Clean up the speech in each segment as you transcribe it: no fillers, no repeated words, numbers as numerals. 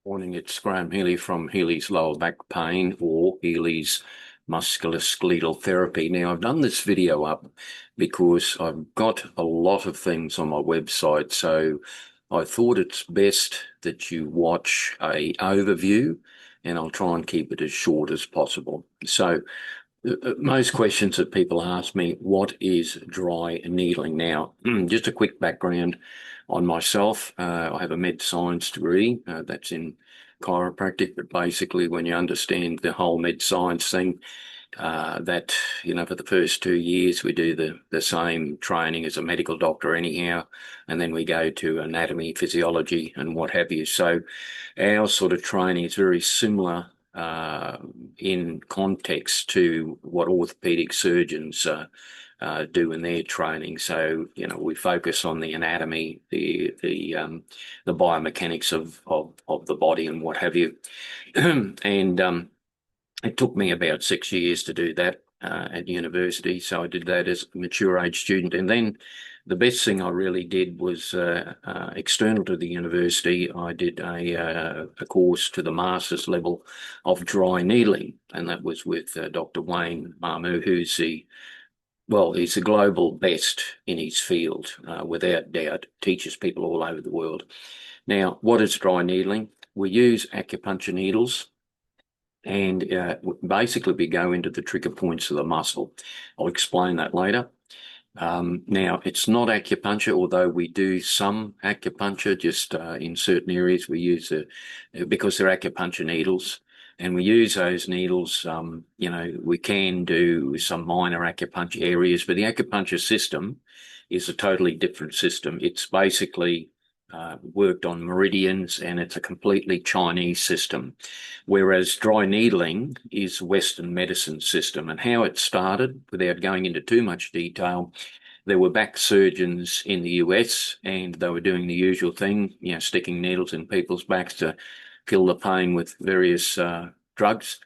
Morning, it's Graham Healy from Healy's Lower Back Pain or Healy's Musculoskeletal Therapy. Now, I've done this video up because I've got a lot of things on my website, so I thought it's best that you watch a overview, and I'll try and keep it as short as possible. So, most questions that people ask me, what is dry needling? Now, just a quick background on myself. I have a med science degree, that's in chiropractic, but basically when you understand the whole med science thing, that, for the first 2 years we do the same training as a medical doctor anyhow, and then we go to anatomy, physiology and what have you. So our sort of training is very similar in context to what orthopedic surgeons do in their training. So, we focus on the anatomy, the biomechanics of the body and what have you. And it took me about 6 years to do that at university. So I did that as a mature age student. And then the best thing I really did was external to the university. I did a course to the master's level of dry needling, and that was with Dr. Wayne Marmu, who's he's the global best in his field, without doubt, teaches people all over the world. Now, what is dry needling? We use acupuncture needles, and basically we go into the trigger points of the muscle. I'll explain that later. Now, it's not acupuncture, although we do some acupuncture just in certain areas. We use because they're acupuncture needles, and we use those needles. We can do some minor acupuncture areas, but the acupuncture system is a totally different system. It's basically worked on meridians, and it's a completely Chinese system, whereas dry needling is Western medicine system. And how it started, without going into too much detail, there were back surgeons in the US, and they were doing the usual thing, sticking needles in people's backs to kill the pain with various drugs.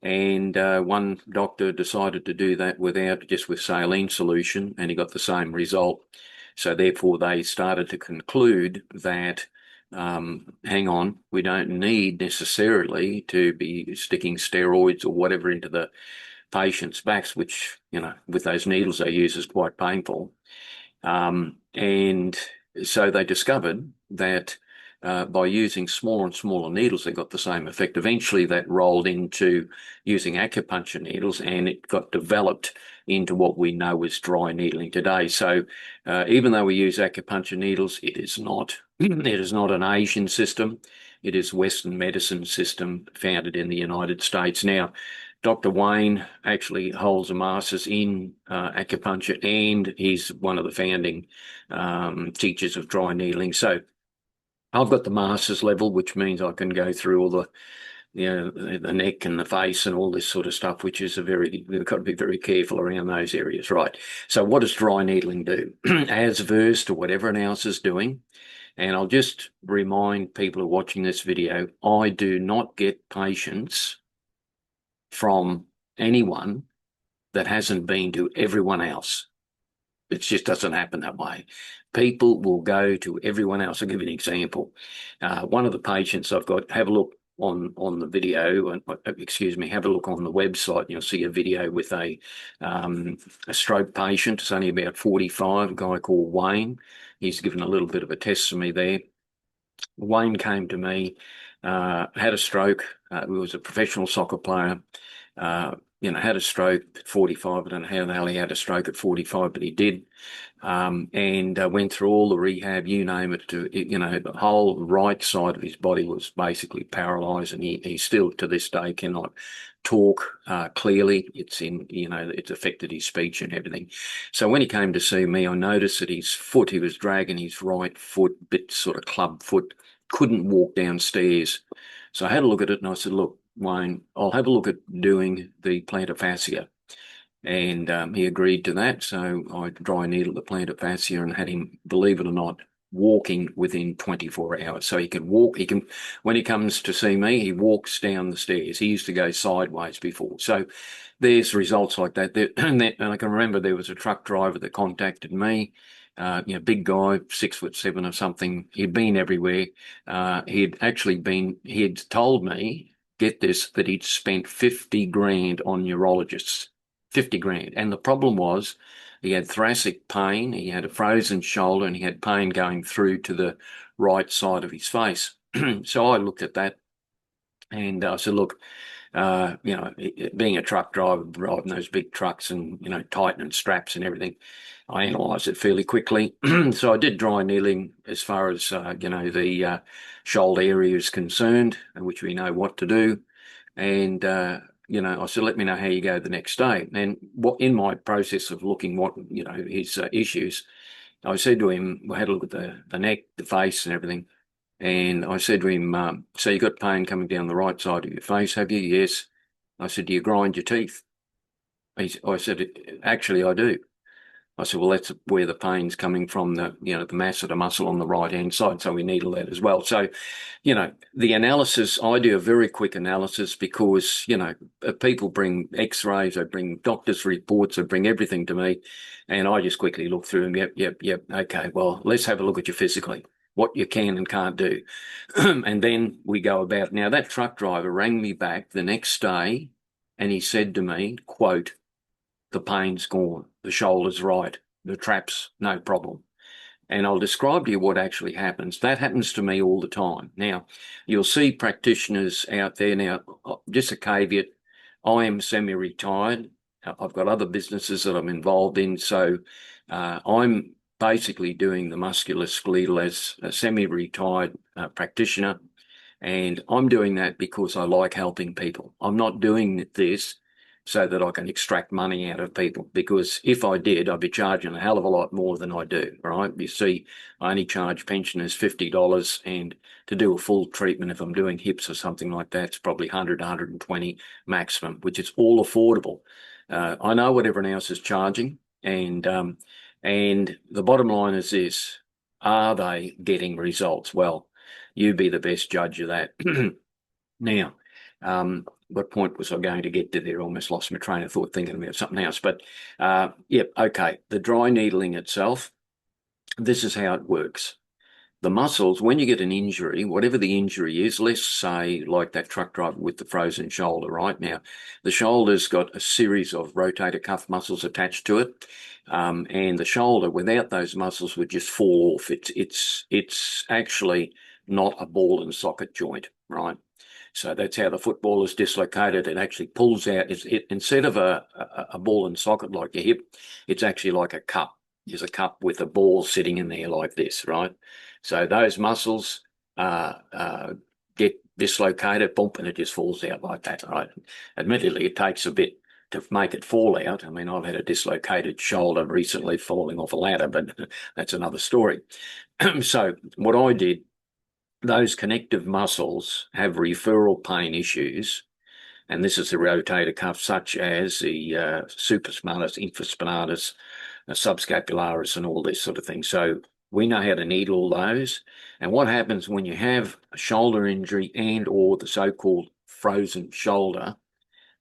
And one doctor decided to do that just with saline solution, and he got the same result. So therefore, they started to conclude that, hang on, we don't need necessarily to be sticking steroids or whatever into the patient's backs, which, with those needles they use is quite painful. And so they discovered that by using smaller and smaller needles, they got the same effect. Eventually, that rolled into using acupuncture needles, and it got developed into what we know as dry needling today. So, even though we use acupuncture needles, it is not an Asian system. It is Western medicine system founded in the United States. Now, Dr. Wayne actually holds a master's in acupuncture, and he's one of the founding teachers of dry needling. So I've got the master's level, which means I can go through all the neck and the face and all this sort of stuff, which is we've got to be very careful around those areas, right? So what does dry needling do? As versed to what everyone else is doing, and I'll just remind people who are watching this video, I do not get patients from anyone that hasn't been to everyone else. It just doesn't happen that way. People will go to everyone else. I'll give you an example. One of the patients I've got, have a look on the video, and have a look on the website. You'll see a video with a stroke patient. It's only about 45, a guy called Wayne. He's given a little bit of a test to me there. Wayne came to me, had a stroke. He was a professional soccer player. Had a stroke at 45. I don't know how the hell he had a stroke at 45, but he did. And went through all the rehab, you name it, the whole right side of his body was basically paralyzed, and he still to this day cannot talk clearly. It's affected his speech and everything. So when he came to see me, I noticed that he was dragging his right foot, bit sort of club foot, couldn't walk downstairs. So I had a look at it, and I said, look, Wayne, I'll have a look at doing the plantar fascia. And he agreed to that. So I dry needled the plantar fascia and had him, believe it or not, walking within 24 hours. So he can walk. When he comes to see me, he walks down the stairs. He used to go sideways before. So there's results like that. And I can remember there was a truck driver that contacted me. big guy, 6'7" or something. He'd been everywhere. He had told me, get this, that he'd spent 50 grand on neurologists, 50 grand. And the problem was he had thoracic pain, he had a frozen shoulder, and he had pain going through to the right side of his face. So I looked at that and I said, look, being a truck driver, driving those big trucks and, tightening straps and everything, I analysed it fairly quickly. So I did dry needling as far as, the shoulder area is concerned, which we know what to do. And, I said, let me know how you go the next day. And in my process of looking his issues, I said to him, we had a look at the neck, the face and everything. And I said to him, so you got pain coming down the right side of your face, have you? Yes. I said, do you grind your teeth? I said, actually, I do. I said, well, that's where the pain's coming from, the mass of the muscle on the right-hand side, so we needle that as well. So, the analysis, I do a very quick analysis because, people bring x-rays, they bring doctor's reports, they bring everything to me, and I just quickly look through them. Yep, okay, well, let's have a look at you physically, what you can and can't do. And then we go about. Now, that truck driver rang me back the next day, and he said to me, quote, the pain's gone, the shoulder's right, the traps, no problem. And I'll describe to you what actually happens. That happens to me all the time. Now, you'll see practitioners out there. Now, just a caveat, I am semi-retired. I've got other businesses that I'm involved in. So I'm basically doing the musculoskeletal as a semi-retired practitioner. And I'm doing that because I like helping people. I'm not doing this so that I can extract money out of people, because if I did, I'd be charging a hell of a lot more than I do, right? You see, I only charge pensioners $50, and to do a full treatment, if I'm doing hips or something like that, it's probably 100, 120 maximum, which is all affordable. I know what everyone else is charging, and the bottom line is this: are they getting results? Well, you be the best judge of that. Now, what point was I going to get to there? Almost lost my train of thought thinking about something else. But okay. The dry needling itself, this is how it works. The muscles, when you get an injury, whatever the injury is, let's say like that truck driver with the frozen shoulder, right? Now, the shoulder's got a series of rotator cuff muscles attached to it. And the shoulder, without those muscles, would just fall off. It's actually not a ball and socket joint, right? So that's how the football is dislocated. It actually pulls out. Instead of a ball and socket like your hip, it's actually like a cup. There's a cup with a ball sitting in there like this, right? So those muscles get dislocated, bump, and it just falls out like that, right? Admittedly, it takes a bit to make it fall out. I mean, I've had a dislocated shoulder recently falling off a ladder, but that's another story. So what I did, those connective muscles have referral pain issues, and this is the rotator cuff, such as the supraspinatus, infraspinatus, subscapularis, and all this sort of thing. So we know how to needle those. And what happens when you have a shoulder injury and or the so-called frozen shoulder,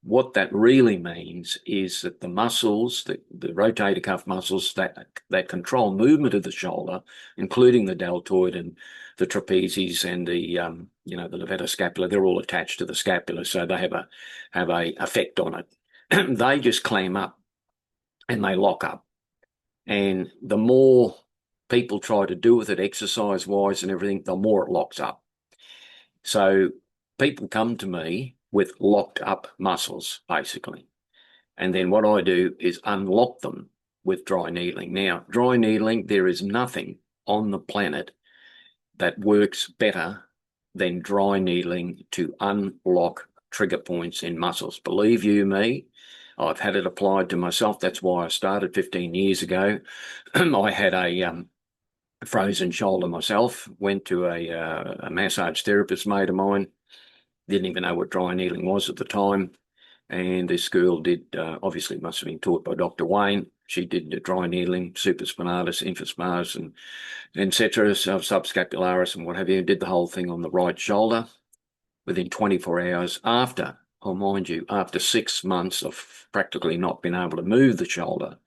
what that really means is that the muscles, the rotator cuff muscles that control movement of the shoulder, including the deltoid and the trapezius and the levatoscapula, they're all attached to the scapula, so they have a effect on it. They just clam up and they lock up. And the more people try to do with it exercise-wise and everything, the more it locks up. So people come to me with locked up muscles, basically. And then what I do is unlock them with dry needling. Now, dry needling, there is nothing on the planet that works better than dry needling to unlock trigger points in muscles. Believe you me, I've had it applied to myself. That's why I started 15 years ago. I had a frozen shoulder myself, went to a massage therapist mate of mine, didn't even know what dry needling was at the time. And this girl did, obviously must have been taught by Dr. Wayne. She did the dry needling, supraspinatus, infraspinatus, and etc., subscapularis and what have you, did the whole thing on the right shoulder within 24 hours after, mind you, after 6 months of practically not being able to move the shoulder.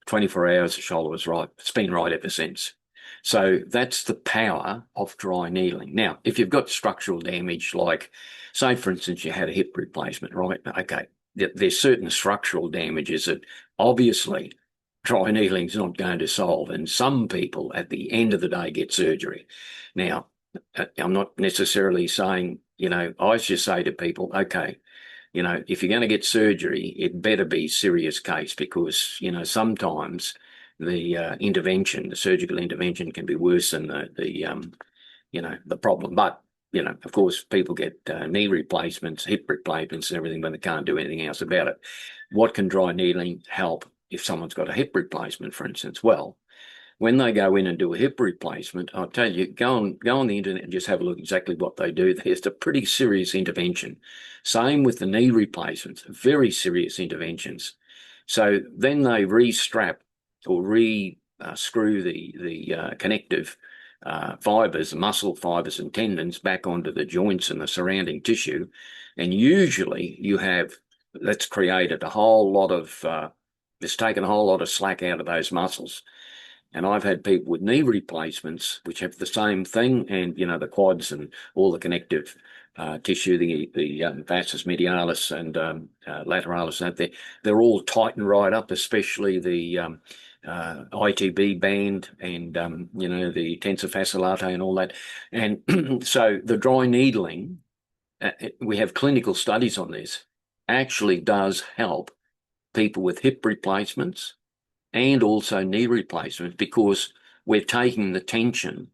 24 hours, the shoulder was right. It's been right ever since. So that's the power of dry needling. Now, if you've got structural damage, like, say, for instance, you had a hip replacement, right? Okay, there's certain structural damages that obviously dry needling is not going to solve. And some people at the end of the day get surgery. Now, I'm not necessarily saying, I just say to people, okay, if you're going to get surgery, it better be serious case because, sometimes the surgical intervention can be worse than the problem. But, of course, people get knee replacements, hip replacements and everything, but they can't do anything else about it. What can dry needling help if someone's got a hip replacement, for instance? Well, when they go in and do a hip replacement, I'll tell you, go on the internet and just have a look exactly what they do. There's a pretty serious intervention. Same with the knee replacements, very serious interventions. So then they re-strap or re-screw the connective fibers, muscle fibers and tendons back onto the joints and the surrounding tissue. And usually that's created a whole lot of, it's taken a whole lot of slack out of those muscles. And I've had people with knee replacements which have the same thing, and the quads and all the connective tissue, the vastus medialis and lateralis, they're all tightened right up, especially the ITB band and the tensor fasciolata and all that. And so the dry needling, we have clinical studies on this, actually does help people with hip replacements and also knee replacement because we're taking the tension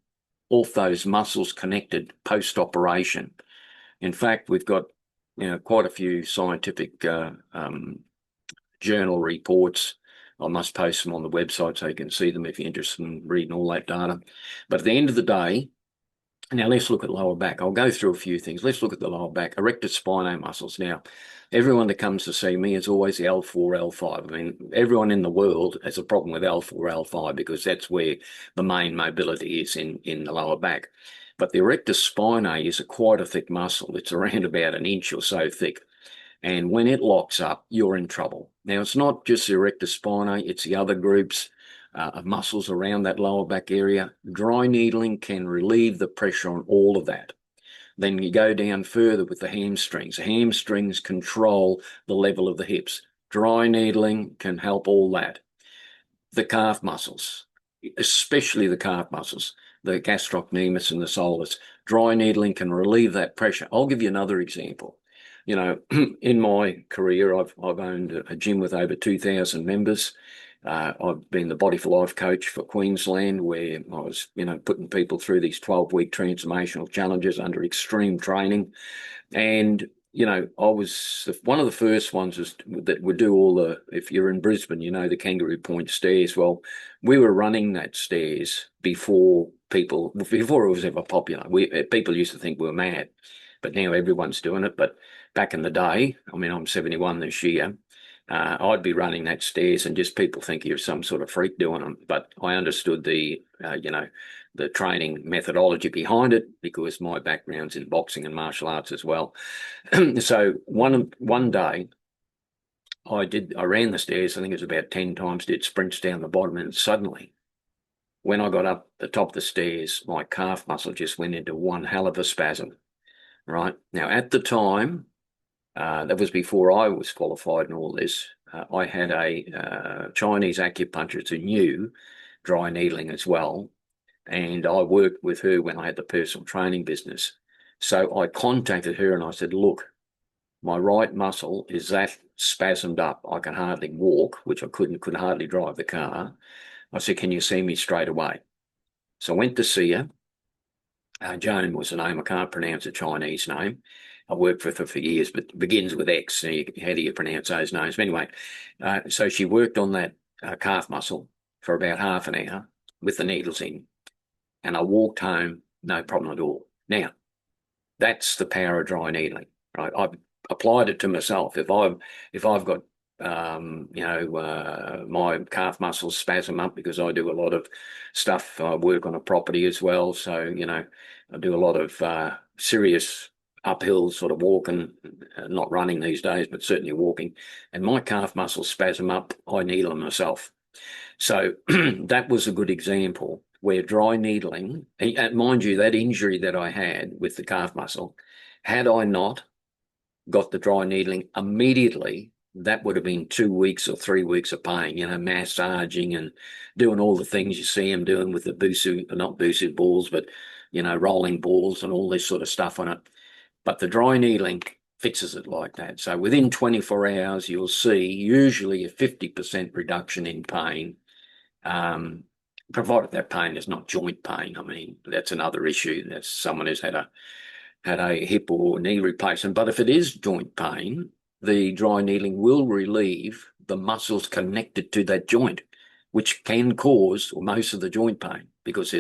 off those muscles connected post-operation. In fact, we've got quite a few scientific journal reports. I must post them on the website so you can see them if you're interested in reading all that data. But at the end of the day, now let's look at lower back. I'll go through a few things. Let's look at the lower back, erector spinae muscles. Now, everyone that comes to see me is always the L4, L5. I mean, everyone in the world has a problem with L4, L5 because that's where the main mobility is in the lower back. But the erector spinae is quite a thick muscle. It's around about an inch or so thick. And when it locks up, you're in trouble. Now, it's not just the erector spinae, it's the other groups of muscles around that lower back area. Dry needling can relieve the pressure on all of that. Then you go down further with the hamstrings. Hamstrings control the level of the hips. Dry needling can help all that. The calf muscles, especially the calf muscles, the gastrocnemius and the soleus. Dry needling can relieve that pressure. I'll give you another example. In my career, I've owned a gym with over 2,000 members. I've been the Body for Life coach for Queensland, where I was, putting people through these 12-week transformational challenges under extreme training. And, I was one of the first ones that would do if you're in Brisbane, the Kangaroo Point stairs. Well, we were running that stairs before it was ever popular. People used to think we were mad, but now everyone's doing it. But back in the day, I'm 71 this year, I'd be running that stairs and just people think you're some sort of freak doing them. But I understood the training methodology behind it because my background's in boxing and martial arts as well. So one day I ran the stairs, I think it was about 10 times, did sprints down the bottom, and suddenly when I got up the top of the stairs, my calf muscle just went into one hell of a spasm, right? Now, at the time, that was before I was qualified in all this. I had a Chinese acupuncturist who knew dry needling as well, and I worked with her when I had the personal training business. So I contacted her and I said, look, my right muscle is that spasmed up. I can hardly walk, which I could hardly drive the car. I said, can you see me straight away? So I went to see her. Joan was the name. I can't pronounce a Chinese name. I worked with her for years, but it begins with X. So how do you pronounce those names? But anyway, so she worked on that calf muscle for about half an hour with the needles in, and I walked home, no problem at all. Now, that's the power of dry needling, right? I've applied it to myself. If I've got my calf muscles spasm up because I do a lot of stuff. I work on a property as well, so I do a lot of serious uphill sort of walking, not running these days, but certainly walking. And my calf muscles spasm up. I needle them myself. So that was a good example where dry needling, and mind you, that injury that I had with the calf muscle, had I not got the dry needling immediately, that would have been 2 weeks or 3 weeks of pain, massaging and doing all the things you see them doing with the not Busu balls, but, rolling balls and all this sort of stuff on it. But the dry needling fixes it like that. So within 24 hours, you'll see usually a 50% reduction in pain, provided that pain is not joint pain. I mean, that's another issue. That's someone who's had a hip or knee replacement. But if it is joint pain, the dry needling will relieve the muscles connected to that joint, which can cause most of the joint pain, because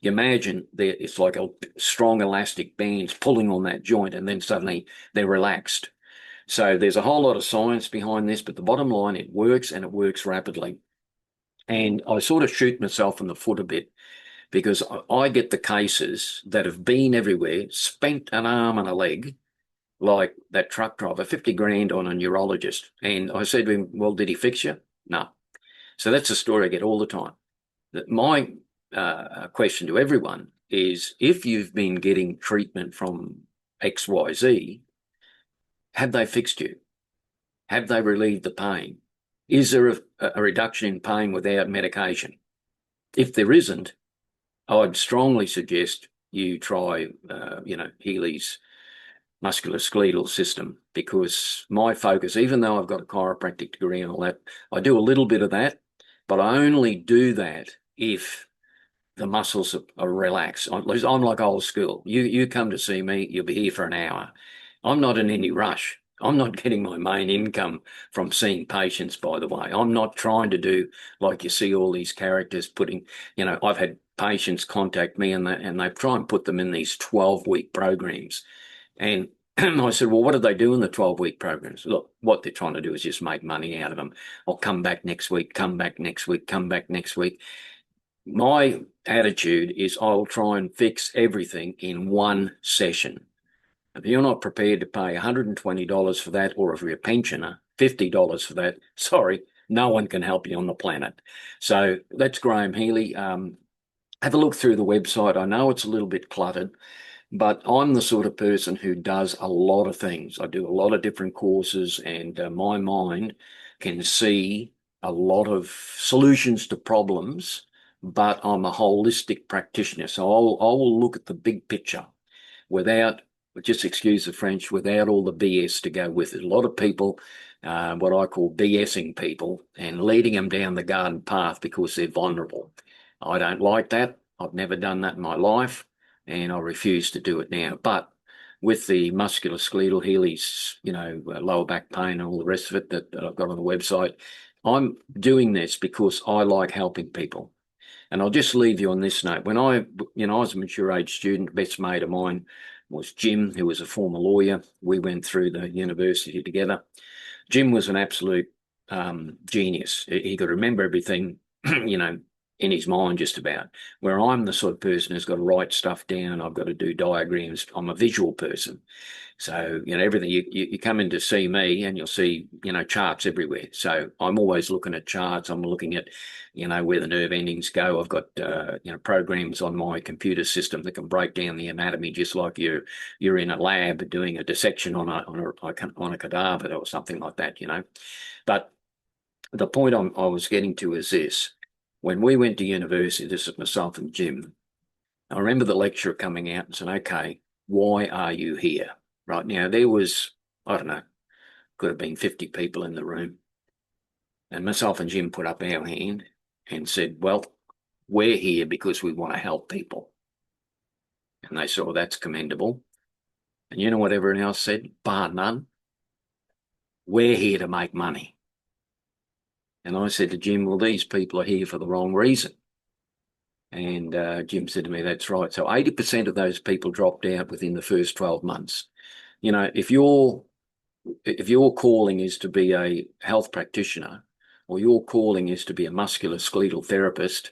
you imagine it's like a strong elastic bands pulling on that joint, and then suddenly they're relaxed. So there's a whole lot of science behind this, but the bottom line, it works, and it works rapidly. And I sort of shoot myself in the foot a bit, because I get the cases that have been everywhere, spent an arm and a leg, like that truck driver, 50 grand on a neurologist. And I said to him, well, did he fix you? No. So that's a story I get all the time. My question to everyone is, if you've been getting treatment from XYZ, have they fixed you? Have they relieved the pain? Is there a reduction in pain without medication? If there isn't, I'd strongly suggest you try, Healy's musculoskeletal system, because my focus, even though I've got a chiropractic degree and all that, I do a little bit of that, but I only do that if the muscles are relaxed. I'm like old school. You come to see me, you'll be here for an hour. I'm not in any rush. I'm not getting my main income from seeing patients, by the way. I'm not trying to do like you see all these characters putting, I've had patients contact me and they try and put them in these 12-week programs. And I said, well, what do they do in the 12-week programs? Look, what they're trying to do is just make money out of them. I'll come back next week, come back next week, come back next week. My attitude is I'll try and fix everything in one session. If you're not prepared to pay $120 for that, or if you're a pensioner, $50 for that, sorry, no one can help you on the planet. So that's Graham Healy. Have a look through the website. I know it's a little bit cluttered, but I'm the sort of person who does a lot of things. I do a lot of different courses, and my mind can see a lot of solutions to problems, but I'm a holistic practitioner. So I will look at the big picture without, just excuse the French, without all the BS to go with it. A lot of people, what I call BSing people, and leading them down the garden path because they're vulnerable. I don't like that. I've never done that in my life, and I refuse to do it now. But with the musculoskeletal, Healy's, lower back pain and all the rest of it that I've got on the website, I'm doing this because I like helping people. And I'll just leave you on this note. When I was a mature age student, best mate of mine was Jim, who was a former lawyer. We went through the university together. Jim was an absolute genius. He could remember everything, in his mind just about, where I'm the sort of person who's got to write stuff down. I've got to do diagrams. I'm a visual person. So, everything, you come in to see me and you'll see, charts everywhere. So I'm always looking at charts. I'm looking at, where the nerve endings go. I've got, programs on my computer system that can break down the anatomy, just like you're in a lab doing a dissection on a cadaver or something like that, But the point I was getting to is this. When we went to university, this is myself and Jim, I remember the lecturer coming out and saying, okay, why are you here? Right now, there was, I don't know, could have been 50 people in the room. And myself and Jim put up our hand and said, well, we're here because we want to help people. And they said, well, that's commendable. And you know what everyone else said? Bar none. We're here to make money. And I said to Jim, well, these people are here for the wrong reason. And Jim said to me, that's right. So 80% of those people dropped out within the first 12 months. If your calling is to be a health practitioner, or your calling is to be a musculoskeletal therapist,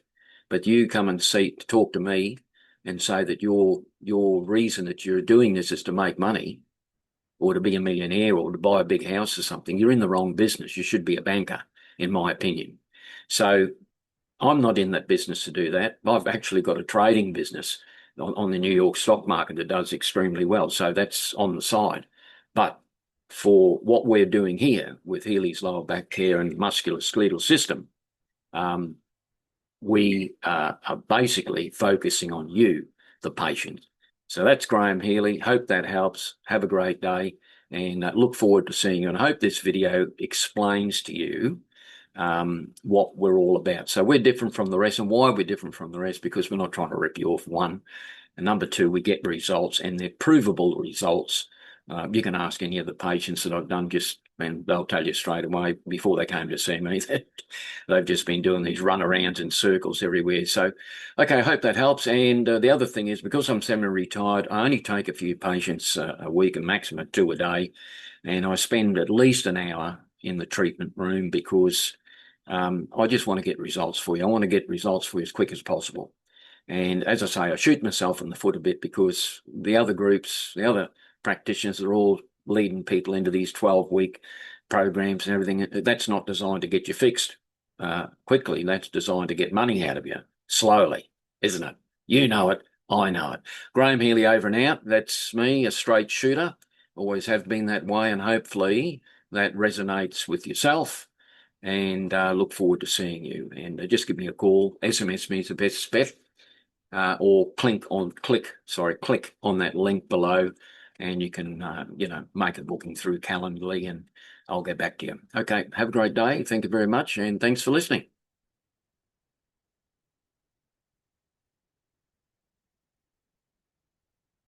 but you come and talk to me and say that your reason that you're doing this is to make money, or to be a millionaire, or to buy a big house or something, you're in the wrong business. You should be a banker, in my opinion. So I'm not in that business to do that. I've actually got a trading business on the New York stock market that does extremely well. So that's on the side. But for what we're doing here with Healy's lower back care and musculoskeletal system, we are basically focusing on you, the patient. So that's Graham Healy. Hope that helps. Have a great day and look forward to seeing you. And I hope this video explains to you what we're all about. So we're different from the rest. And why we're different from the rest? Because we're not trying to rip you off, one. And number two, we get results, and they're provable results. You can ask any of the patients that I've done, and they'll tell you straight away before they came to see me that they've just been doing these runarounds in circles everywhere. So, okay, I hope that helps. And the other thing is, because I'm semi-retired, I only take a few patients a week, a maximum of 2 a day, and I spend at least an hour in the treatment room because I just want to get results for you. I want to get results for you as quick as possible. And as I say, I shoot myself in the foot a bit because the other groups, the other practitioners are all leading people into these 12-week programs and everything. That's not designed to get you fixed quickly. That's designed to get money out of you slowly, isn't it? You know it. I know it. Graham Healy over and out. That's me, a straight shooter. Always have been that way, and hopefully that resonates with yourself. And look forward to seeing you. And just give me a call. SMS me is the best bet. Or click on that link below, and you can make a booking through Calendly, and I'll get back to you. Okay, have a great day. Thank you very much, and thanks for listening.